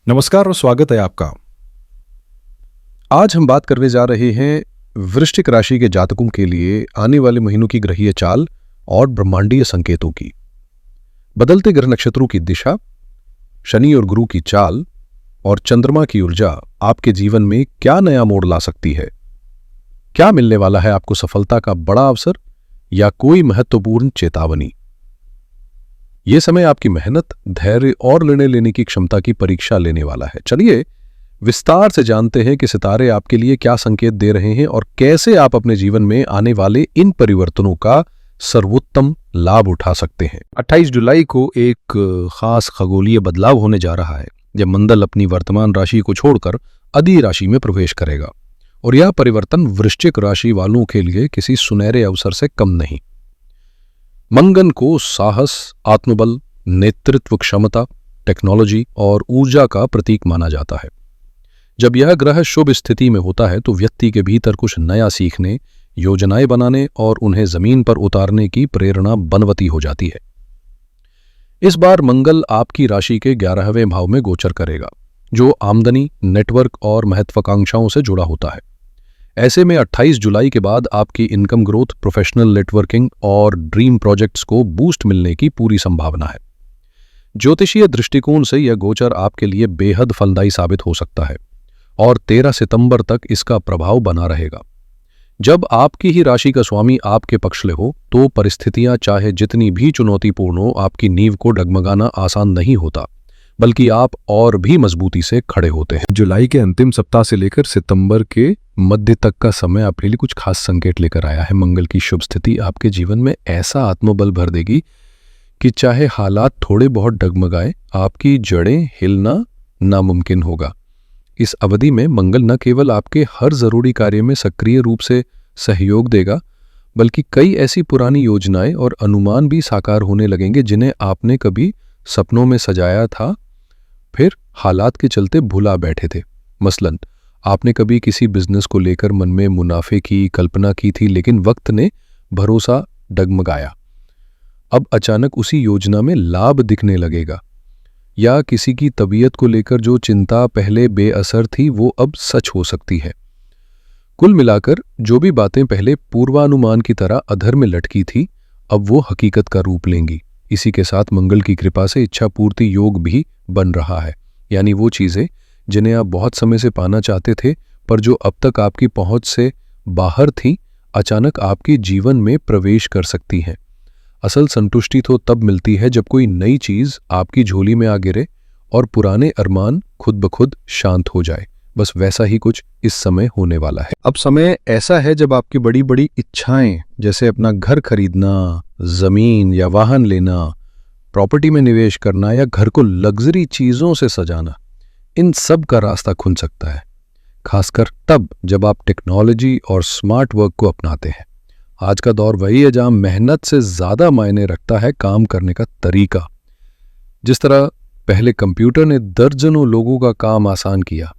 नमस्कार और स्वागत है आपका। आज हम बात करने जा रहे हैं वृश्चिक राशि के जातकों के लिए आने वाले महीनों की ग्रहीय चाल और ब्रह्मांडीय संकेतों की। बदलते ग्रह नक्षत्रों की दिशा, शनि और गुरु की चाल और चंद्रमा की ऊर्जा आपके जीवन में क्या नया मोड़ ला सकती है। क्या मिलने वाला है आपको सफलता का बड़ा अवसर या कोई महत्वपूर्ण चेतावनी। यह समय आपकी मेहनत, धैर्य और निर्णय लेने की क्षमता की परीक्षा लेने वाला है। चलिए विस्तार से जानते हैं कि सितारे आपके लिए क्या संकेत दे रहे हैं और कैसे आप अपने जीवन में आने वाले इन परिवर्तनों का सर्वोत्तम लाभ उठा सकते हैं। 28 जुलाई को एक खास खगोलीय बदलाव होने जा रहा है जब मंगल अपनी वर्तमान राशि को छोड़कर अधि राशि में प्रवेश करेगा और यह परिवर्तन वृश्चिक राशि वालों के लिए किसी सुनहरे अवसर से कम नहीं। मंगल को साहस, आत्मबल, नेतृत्व क्षमता, टेक्नोलॉजी और ऊर्जा का प्रतीक माना जाता है। जब यह ग्रह शुभ स्थिति में होता है तो व्यक्ति के भीतर कुछ नया सीखने, योजनाएं बनाने और उन्हें जमीन पर उतारने की प्रेरणा बनवती हो जाती है। इस बार मंगल आपकी राशि के 11वें भाव में गोचर करेगा, जो आमदनी, नेटवर्क और महत्वाकांक्षाओं से जुड़ा होता है। ऐसे में 28 जुलाई के बाद आपकी इनकम ग्रोथ, प्रोफेशनल नेटवर्किंग और ड्रीम प्रोजेक्ट्स को बूस्ट मिलने की पूरी संभावना है। ज्योतिषीय दृष्टिकोण से यह गोचर आपके लिए बेहद फलदायी साबित हो सकता है और 13 सितंबर तक इसका प्रभाव बना रहेगा। जब आपकी ही राशि का स्वामी आपके पक्ष में हो तो परिस्थितियां चाहे जितनी भी चुनौतीपूर्ण हो, आपकी नींव को डगमगाना आसान नहीं होता, बल्कि आप और भी मजबूती से खड़े होते हैं। जुलाई के अंतिम सप्ताह से लेकर सितंबर के मध्य तक का समय आपके लिए कुछ खास संकेत लेकर आया है। मंगल की शुभ स्थिति आपके जीवन में ऐसा आत्मबल भर देगी कि चाहे हालात थोड़े बहुत डगमगाए, आपकी जड़ें हिलना नामुमकिन होगा। इस अवधि में मंगल न केवल आपके हर जरूरी कार्य में सक्रिय रूप से सहयोग देगा, बल्कि कई ऐसी पुरानी योजनाएं और अनुमान भी साकार होने लगेंगे जिन्हें आपने कभी सपनों में सजाया था फिर हालात के चलते भुला बैठे थे। मसलन आपने कभी किसी बिजनेस को लेकर मन में मुनाफे की कल्पना की थी, लेकिन वक्त ने भरोसा डगमगाया। अब अचानक उसी योजना में लाभ दिखने लगेगा, या किसी की तबीयत को लेकर जो चिंता पहले बेअसर थी वो अब सच हो सकती है। कुल मिलाकर जो भी बातें पहले पूर्वानुमान की तरह अधर में लटकी थी, अब वो हकीकत का रूप लेंगी। इसी के साथ मंगल की कृपा से इच्छा पूर्ति योग भी बन रहा है, यानी वो चीजें जिन्हें आप बहुत समय से पाना चाहते थे पर जो अब तक आपकी पहुंच से बाहर थीं, अचानक आपके जीवन में प्रवेश कर सकती हैं। असल संतुष्टि तो तब मिलती है जब कोई नई चीज आपकी झोली में आ गिरे और पुराने अरमान खुद ब खुद शांत हो जाए। बस वैसा ही कुछ इस समय होने वाला है। अब समय ऐसा है जब आपकी बड़ी बड़ी इच्छाएं, जैसे अपना घर खरीदना, जमीन या वाहन लेना, प्रॉपर्टी में निवेश करना या घर को लग्जरी चीजों से सजाना, इन सब का रास्ता खुल सकता है, खासकर तब जब आप टेक्नोलॉजी और स्मार्ट वर्क को अपनाते हैं। आज का दौर वही है जहां मेहनत से ज्यादा मायने रखता है काम करने का तरीका। जिस तरह पहले कंप्यूटर ने दर्जनों लोगों का काम आसान किया,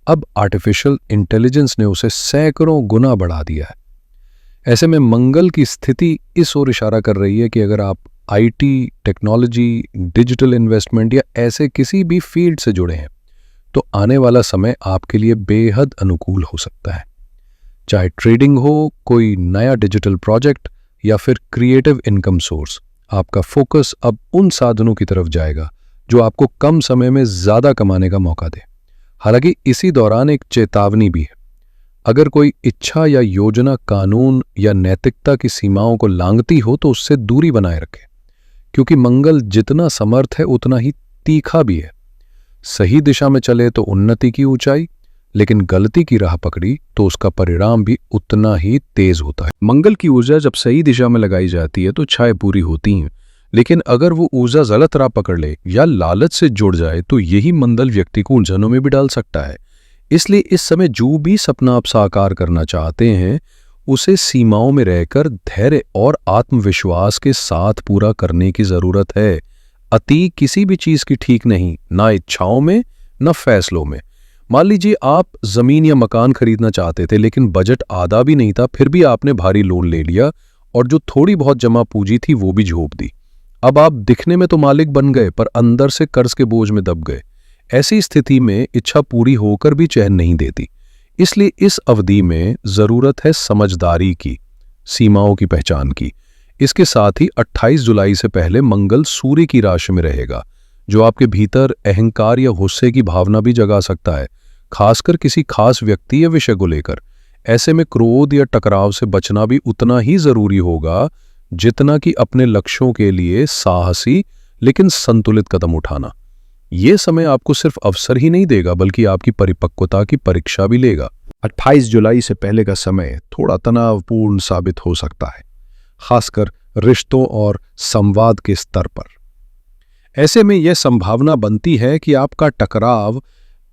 अब आर्टिफिशियल इंटेलिजेंस ने उसे सैकड़ों गुना बढ़ा दिया है। ऐसे में मंगल की स्थिति इस ओर इशारा कर रही है कि अगर आप आईटी, टेक्नोलॉजी, डिजिटल इन्वेस्टमेंट या ऐसे किसी भी फील्ड से जुड़े हैं तो आने वाला समय आपके लिए बेहद अनुकूल हो सकता है। चाहे ट्रेडिंग हो, कोई नया डिजिटल प्रोजेक्ट या फिर क्रिएटिव इनकम सोर्स, आपका फोकस अब उन साधनों की तरफ जाएगा जो आपको कम समय में ज्यादा कमाने का मौका दे। हालांकि इसी दौरान एक चेतावनी भी है। अगर कोई इच्छा या योजना कानून या नैतिकता की सीमाओं को लांघती हो तो उससे दूरी बनाए रखें, क्योंकि मंगल जितना समर्थ है उतना ही तीखा भी है। सही दिशा में चले तो उन्नति की ऊंचाई, लेकिन गलती की राह पकड़ी तो उसका परिणाम भी उतना ही तेज होता है। मंगल की ऊर्जा जब सही दिशा में लगाई जाती है तो इच्छाएं पूरी होती हैं, लेकिन अगर वो ऊर्जा गलत राह पकड़ ले या लालच से जुड़ जाए तो यही मंगल व्यक्ति को उलझनों में भी डाल सकता है। इसलिए इस समय जो भी सपना आप साकार करना चाहते हैं उसे सीमाओं में रहकर धैर्य और आत्मविश्वास के साथ पूरा करने की जरूरत है। अति किसी भी चीज की ठीक नहीं, ना इच्छाओं में ना फैसलों में। मान लीजिए आप जमीन या मकान खरीदना चाहते थे लेकिन बजट आधा भी नहीं था, फिर भी आपने भारी लोन ले लिया और जो थोड़ी बहुत जमा पूंजी थी वो भी झोंक दी। अब आप दिखने में तो मालिक बन गए पर अंदर से कर्ज के बोझ में दब गए। ऐसी स्थिति में इच्छा पूरी होकर भी चैन नहीं देती। इसलिए इस अवधि में जरूरत है समझदारी की, सीमाओं की पहचान की। इसके साथ ही 28 जुलाई से पहले मंगल सूर्य की राशि में रहेगा, जो आपके भीतर अहंकार या गुस्से की भावना भी जगा सकता है, खासकर किसी खास व्यक्ति या विषय को लेकर। ऐसे में क्रोध या टकराव से बचना भी उतना ही जरूरी होगा जितना कि अपने लक्ष्यों के लिए साहसी लेकिन संतुलित कदम उठाना। ये समय आपको सिर्फ अवसर ही नहीं देगा, बल्कि आपकी परिपक्वता की परीक्षा भी लेगा। 28 जुलाई से पहले का समय थोड़ा तनावपूर्ण साबित हो सकता है, खासकर रिश्तों और संवाद के स्तर पर। ऐसे में यह संभावना बनती है कि आपका टकराव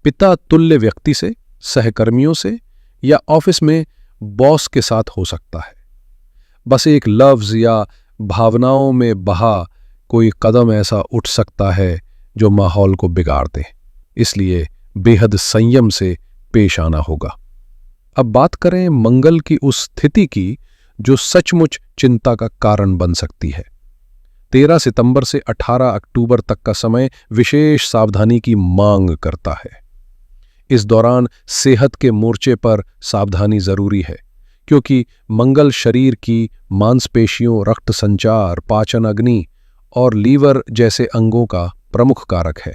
पिता तुल्य व्यक्ति से, सहकर्मियों से या ऑफिस में बॉस के साथ हो सकता है। बस एक लफ्ज या भावनाओं में बहा कोई कदम ऐसा उठ सकता है जो माहौल को बिगाड़ दे। इसलिए बेहद संयम से पेश आना होगा। अब बात करें मंगल की उस स्थिति की जो सचमुच चिंता का कारण बन सकती है। 13 सितंबर से 18 अक्टूबर तक का समय विशेष सावधानी की मांग करता है। इस दौरान सेहत के मोर्चे पर सावधानी जरूरी है, क्योंकि मंगल शरीर की मांसपेशियों, रक्त संचार, पाचन अग्नि और लीवर जैसे अंगों का प्रमुख कारक है।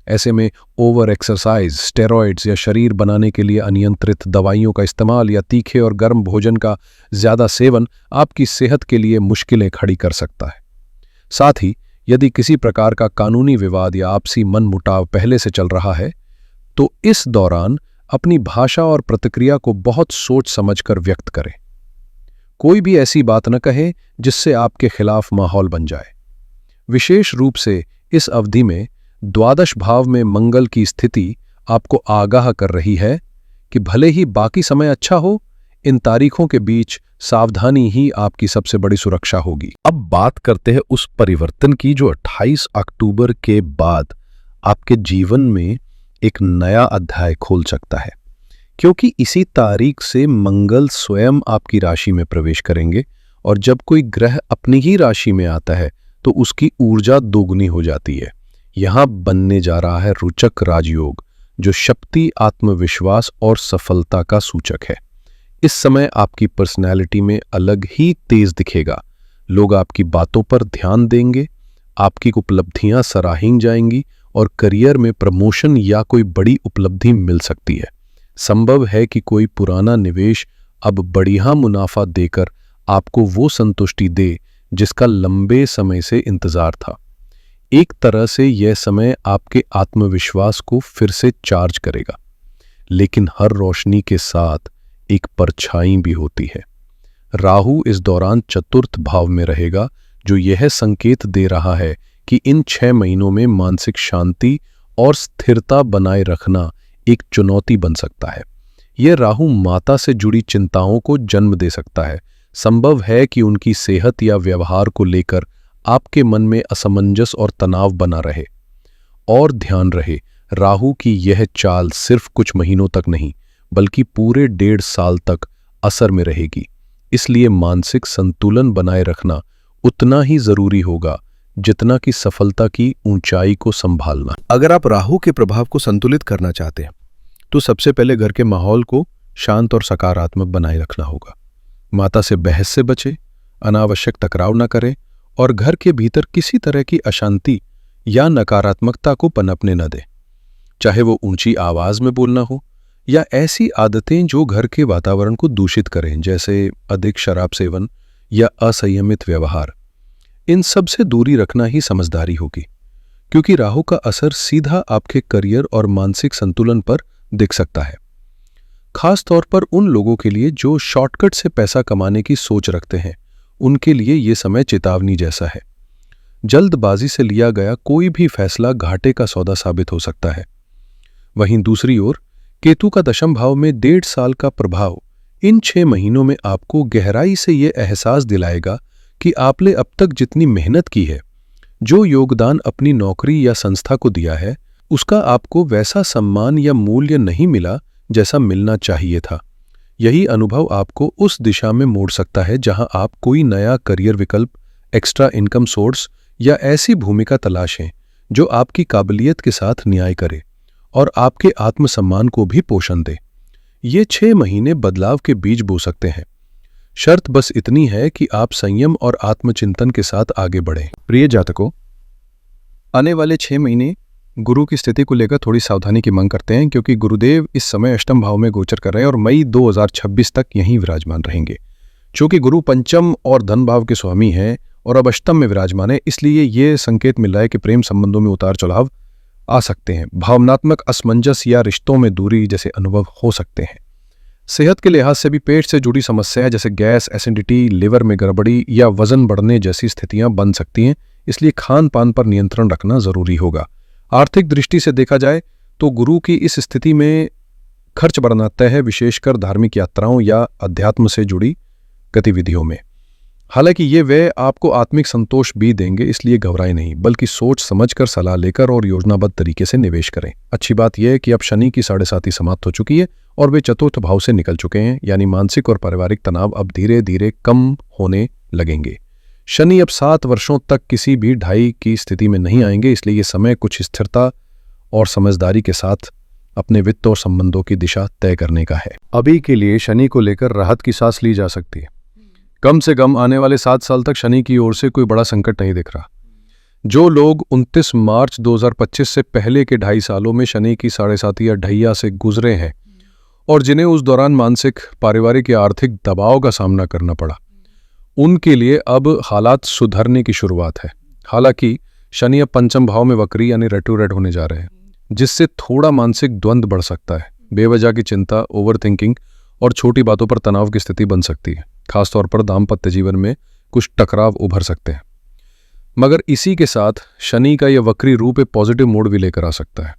ऐसे में ओवर एक्सरसाइज, स्टेरॉइड्स या शरीर बनाने के लिए अनियंत्रित दवाइयों का इस्तेमाल या तीखे और गर्म भोजन का ज्यादा सेवन आपकी सेहत के लिए मुश्किलें खड़ी कर सकता है। साथ ही यदि किसी प्रकार का कानूनी विवाद या आपसी मनमुटाव पहले से चल रहा है, तो इस दौरान अपनी भाषा और प्रतिक्रिया को बहुत सोच समझकर व्यक्त करें। कोई भी ऐसी बात न कहे जिससे आपके खिलाफ माहौल बन जाए। विशेष रूप से इस अवधि में द्वादश भाव में मंगल की स्थिति आपको आगाह कर रही है कि भले ही बाकी समय अच्छा हो, इन तारीखों के बीच सावधानी ही आपकी सबसे बड़ी सुरक्षा होगी। अब बात करते हैं उस परिवर्तन की जो 28 अक्टूबर के बाद आपके जीवन में एक नया अध्याय खोल सकता है, क्योंकि इसी तारीख से मंगल स्वयं आपकी राशि में प्रवेश करेंगे, और जब कोई ग्रह अपनी ही राशि में आता है तो उसकी ऊर्जा दोगुनी हो जाती है। यहां बनने जा रहा है रोचक राजयोग, जो शक्ति, आत्मविश्वास और सफलता का सूचक है। इस समय आपकी पर्सनैलिटी में अलग ही तेज दिखेगा। लोग आपकी बातों पर ध्यान देंगे, आपकी उपलब्धियां सराही जाएंगी और करियर में प्रमोशन या कोई बड़ी उपलब्धि मिल सकती है। संभव है कि कोई पुराना निवेश अब बढ़िया मुनाफा देकर आपको वो संतुष्टि दे जिसका लंबे समय से इंतजार था। एक तरह से यह समय आपके आत्मविश्वास को फिर से चार्ज करेगा। लेकिन हर रोशनी के साथ एक परछाई भी होती है। राहु इस दौरान चतुर्थ भाव में रहेगा, जो यह संकेत दे रहा है कि इन 6 महीनों में मानसिक शांति और स्थिरता बनाए रखना एक चुनौती बन सकता है। यह राहु माता से जुड़ी चिंताओं को जन्म दे सकता है। संभव है कि उनकी सेहत या व्यवहार को लेकर आपके मन में असमंजस और तनाव बना रहे। और ध्यान रहे, राहु की यह चाल सिर्फ कुछ महीनों तक नहीं, बल्कि पूरे 1.5 साल तक असर में रहेगी। इसलिए मानसिक संतुलन बनाए रखना उतना ही जरूरी होगा जितना कि सफलता की ऊंचाई को संभालना। अगर आप राहु के प्रभाव को संतुलित करना चाहते हैं, तो सबसे पहले घर के माहौल को शांत और सकारात्मक बनाए रखना होगा। माता से बहस से बचे, अनावश्यक टकराव न करें और घर के भीतर किसी तरह की अशांति या नकारात्मकता को पनपने न दें। चाहे वो ऊंची आवाज में बोलना हो या ऐसी आदतें जो घर के वातावरण को दूषित करें, जैसे अधिक शराब सेवन या असंयमित व्यवहार। इन सब से दूरी रखना ही समझदारी होगी, क्योंकि राहु का असर सीधा आपके करियर और मानसिक संतुलन पर दिख सकता है। खास तौर पर उन लोगों के लिए जो शॉर्टकट से पैसा कमाने की सोच रखते हैं, उनके लिए ये समय चेतावनी जैसा है। जल्दबाजी से लिया गया कोई भी फैसला घाटे का सौदा साबित हो सकता है। वहीं दूसरी ओर केतु का दशम भाव में 1.5 साल का प्रभाव इन 6 महीनों में आपको गहराई से ये एहसास दिलाएगा कि आपने अब तक जितनी मेहनत की है, जो योगदान अपनी नौकरी या संस्था को दिया है, उसका आपको वैसा सम्मान या मूल्य नहीं मिला जैसा मिलना चाहिए था। यही अनुभव आपको उस दिशा में मोड़ सकता है जहां आप कोई नया करियर विकल्प, एक्स्ट्रा इनकम सोर्स या ऐसी भूमिका तलाशें जो आपकी काबिलियत के साथ न्याय करे। और आपके आत्मसम्मान को भी पोषण दे। ये 6 महीने बदलाव के बीज बो सकते हैं। शर्त बस इतनी है कि आप संयम और आत्मचिंतन के साथ आगे बढ़ें। प्रिय जातकों, आने वाले 6 महीने गुरु की स्थिति को लेकर थोड़ी सावधानी की मांग करते हैं, क्योंकि गुरुदेव इस समय अष्टम भाव में गोचर कर रहे हैं और मई 2026 तक यहीं विराजमान रहेंगे। चूंकि गुरु पंचम और धन भाव के स्वामी हैं और अब अष्टम में विराजमान है, इसलिए ये संकेत मिल रहा है कि प्रेम संबंधों में उतार चढ़ाव आ सकते हैं। भावनात्मक असमंजस या रिश्तों में दूरी जैसे अनुभव हो सकते हैं। सेहत के लिहाज से भी पेट से जुड़ी समस्याएं जैसे गैस, एसिडिटी, लिवर में गड़बड़ी या वजन बढ़ने जैसी स्थितियां बन सकती हैं, इसलिए खान पान पर नियंत्रण रखना जरूरी होगा। आर्थिक दृष्टि से देखा जाए तो गुरु की इस स्थिति में खर्च बढ़ना तय है, विशेषकर धार्मिक यात्राओं या अध्यात्म से जुड़ी गतिविधियों में। हालांकि ये व्यय आपको आत्मिक संतोष भी देंगे, इसलिए घबराएं नहीं, बल्कि सोच समझकर सलाह लेकर और योजनाबद्ध तरीके से निवेश करें। अच्छी बात यह है कि अब शनि की 7.5 समाप्त हो चुकी है और वे चतुर्थ भाव से निकल चुके हैं, यानी मानसिक और पारिवारिक तनाव अब धीरे धीरे कम होने लगेंगे। शनि अब 7 वर्षों तक किसी भी ढाई की स्थिति में नहीं आएंगे, इसलिए ये समय कुछ स्थिरता और समझदारी के साथ अपने वित्त और संबंधों की दिशा तय करने का है। अभी के लिए शनि को लेकर राहत की सांस ली जा सकती है। कम से कम आने वाले 7 साल तक शनि की ओर से कोई बड़ा संकट नहीं दिख रहा। जो लोग 29 मार्च 2025 से पहले के 2.5 सालों में शनि की 7.5 या ढैया से गुजरे हैं और जिन्हें उस दौरान मानसिक, पारिवारिक या आर्थिक दबाव का सामना करना पड़ा, उनके लिए अब हालात सुधरने की शुरुआत है। हालांकि शनि अब पंचम भाव में वक्री यानी रेट्रोग्रेड होने जा रहे हैं, जिससे थोड़ा मानसिक द्वंद्व बढ़ सकता है। बेवजह की चिंता, ओवर थिंकिंग और छोटी बातों पर तनाव की स्थिति बन सकती है। खासतौर पर दाम्पत्य जीवन में कुछ टकराव उभर सकते हैं। मगर इसी के साथ शनि का यह वक्री रूप एक पॉजिटिव मोड भी लेकर आ सकता है।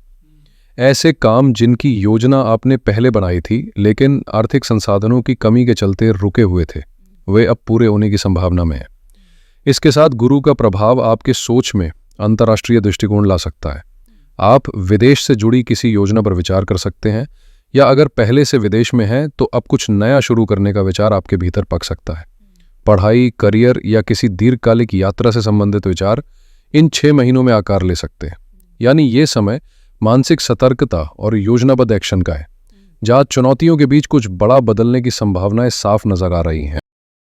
ऐसे काम जिनकी योजना आपने पहले बनाई थी लेकिन आर्थिक संसाधनों की कमी के चलते रुके हुए थे, वे अब पूरे होने की संभावना में है। इसके साथ गुरु का प्रभाव आपके सोच में अंतर्राष्ट्रीय दृष्टिकोण ला सकता है। आप विदेश से जुड़ी किसी योजना पर विचार कर सकते हैं, या अगर पहले से विदेश में हैं तो अब कुछ नया शुरू करने का विचार आपके भीतर पक सकता है। पढ़ाई, करियर या किसी दीर्घकालिक यात्रा से संबंधित विचार इन 6 महीनों में आकार ले सकते हैं। यानी ये समय मानसिक सतर्कता और योजनाबद्ध एक्शन का है, जहां चुनौतियों के बीच कुछ बड़ा बदलने की संभावनाएं साफ नजर आ रही हैं।